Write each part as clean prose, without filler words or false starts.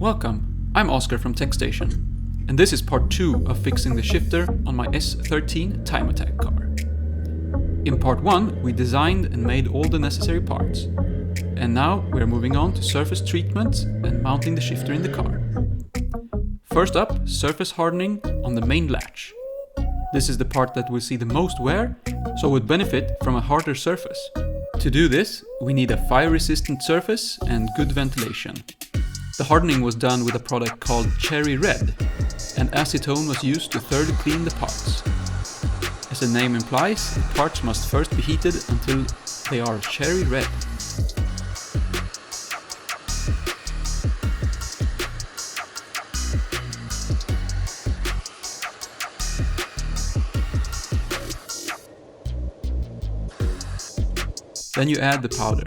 Welcome, I'm Oscar from TechStation, and this is part 2 of fixing the shifter on my S13 Time Attack car. In part 1 we designed and made all the necessary parts, and now we are moving on to surface treatment and mounting the shifter in the car. First up, surface hardening on the main latch. This is the part that will see the most wear, so would benefit from a harder surface. To do this, we need a fire-resistant surface and good ventilation. The hardening was done with a product called Cherry Red, and acetone was used to thoroughly clean the parts. As the name implies, the parts must first be heated until they are cherry red. Then you add the powder.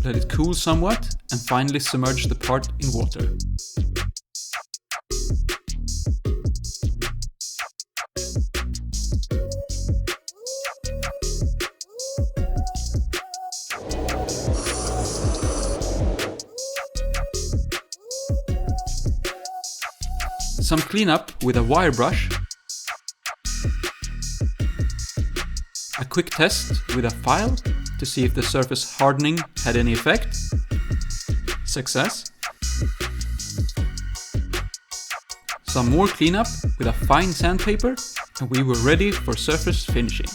Let it cool somewhat and finally submerge the part in water. Some cleanup with a wire brush. A quick test with a file to see if the surface hardening had any effect. Success. Some more cleanup with a fine sandpaper, and we were ready for surface finishing.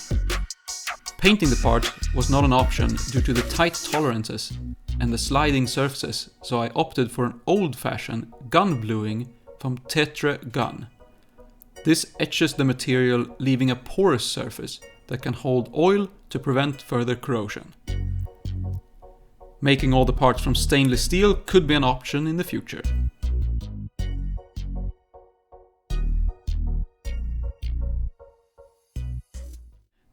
Painting the part was not an option due to the tight tolerances and the sliding surfaces, so I opted for an old-fashioned gun bluing from Tetra Gun. This etches the material, leaving a porous surface that can hold oil to prevent further corrosion. Making all the parts from stainless steel could be an option in the future.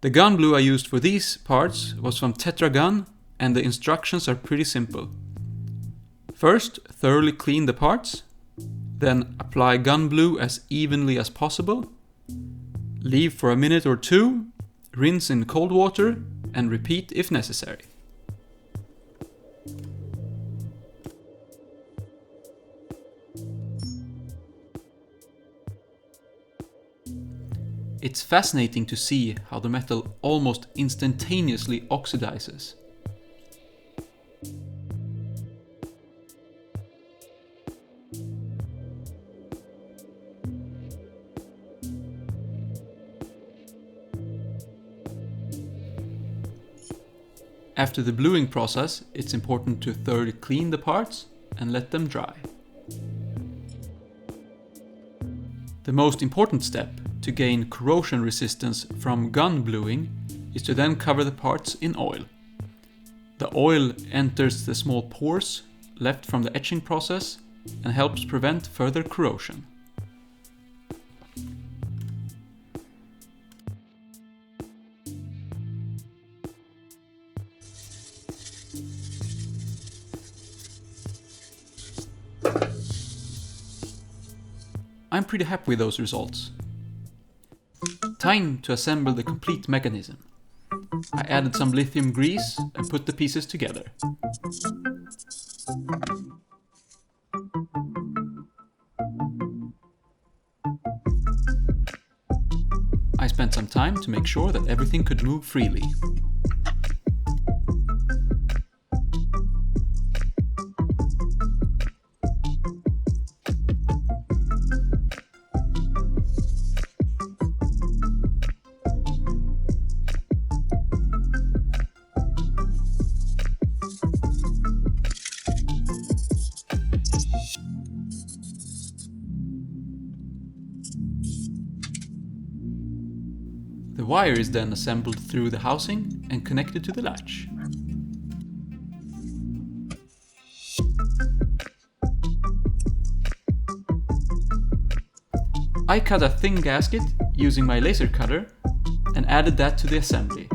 The gun blue I used for these parts was from Tetra Gun, and the instructions are pretty simple. First, thoroughly clean the parts, then apply gun blue as evenly as possible, leave for a minute or two, rinse in cold water, and repeat if necessary. It's fascinating to see how the metal almost instantaneously oxidizes. After the bluing process, it's important to thoroughly clean the parts and let them dry. The most important step to gain corrosion resistance from gun bluing is to then cover the parts in oil. The oil enters the small pores left from the etching process and helps prevent further corrosion. I'm pretty happy with those results. Time to assemble the complete mechanism. I added some lithium grease and put the pieces together. I spent some time to make sure that everything could move freely. The wire is then assembled through the housing and connected to the latch. I cut a thin gasket using my laser cutter and added that to the assembly.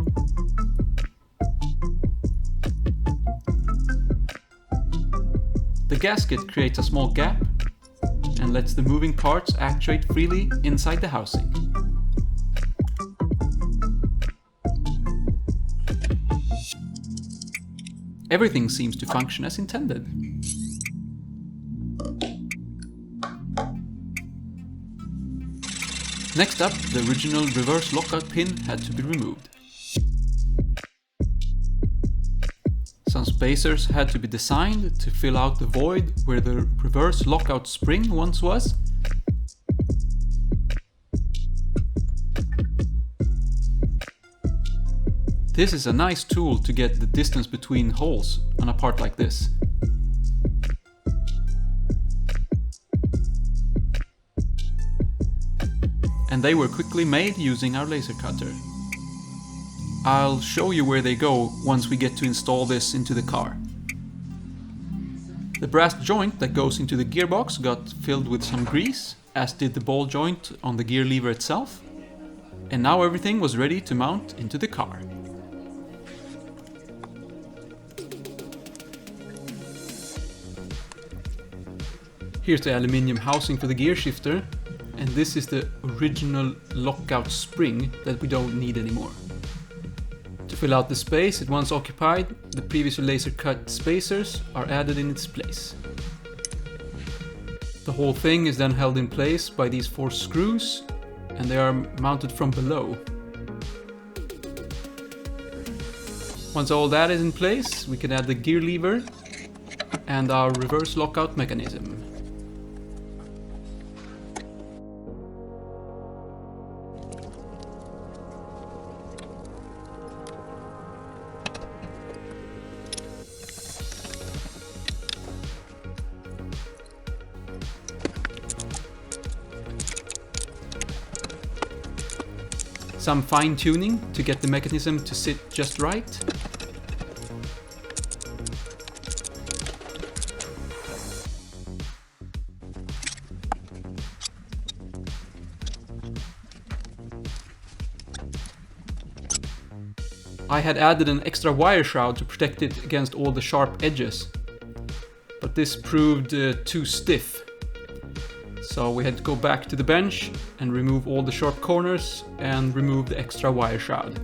The gasket creates a small gap and lets the moving parts actuate freely inside the housing. Everything seems to function as intended. Next up, the original reverse lockout pin had to be removed. Some spacers had to be designed to fill out the void where the reverse lockout spring once was. This is a nice tool to get the distance between holes on a part like this. And they were quickly made using our laser cutter. I'll show you where they go once we get to install this into the car. The brass joint that goes into the gearbox got filled with some grease, as did the ball joint on the gear lever itself. And now everything was ready to mount into the car. Here's the aluminium housing for the gear shifter, and this is the original lockout spring that we don't need anymore. To fill out the space it once occupied, the previously laser cut spacers are added in its place. The whole thing is then held in place by these 4 screws, and they are mounted from below. Once all that is in place, we can add the gear lever and our reverse lockout mechanism. Some fine tuning to get the mechanism to sit just right. I had added an extra wire shroud to protect it against all the sharp edges, but this proved too stiff. So we had to go back to the bench and remove all the sharp corners and remove the extra wire shroud.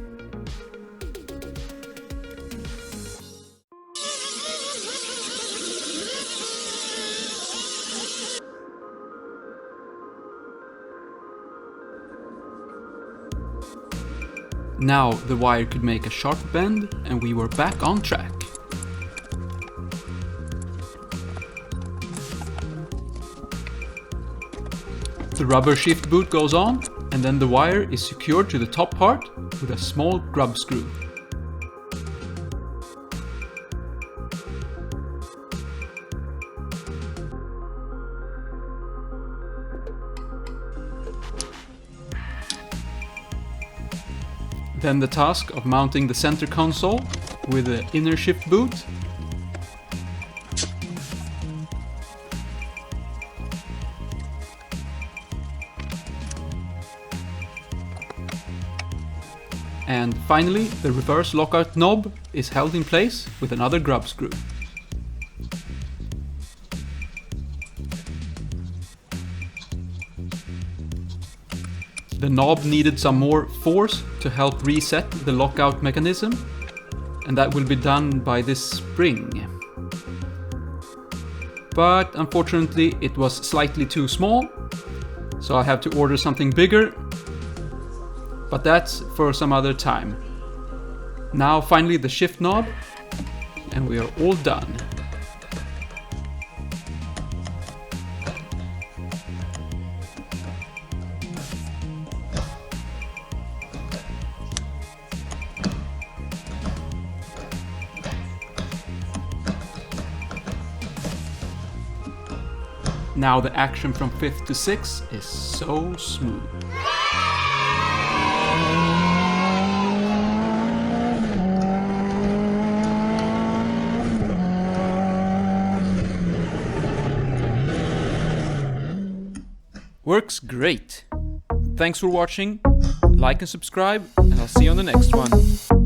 Now the wire could make a sharp bend and we were back on track. The rubber shift boot goes on, and then the wire is secured to the top part with a small grub screw. Then the task of mounting the center console with the inner shift boot. And finally, the reverse lockout knob is held in place with another grub screw. The knob needed some more force to help reset the lockout mechanism, and that will be done by this spring. But unfortunately it was slightly too small, so I have to order something bigger. But that's for some other time. Now finally the shift knob, and we are all done. Now the action from 5th to 6th is so smooth. Works great. Thanks for watching, like and subscribe, and I'll see you on the next one.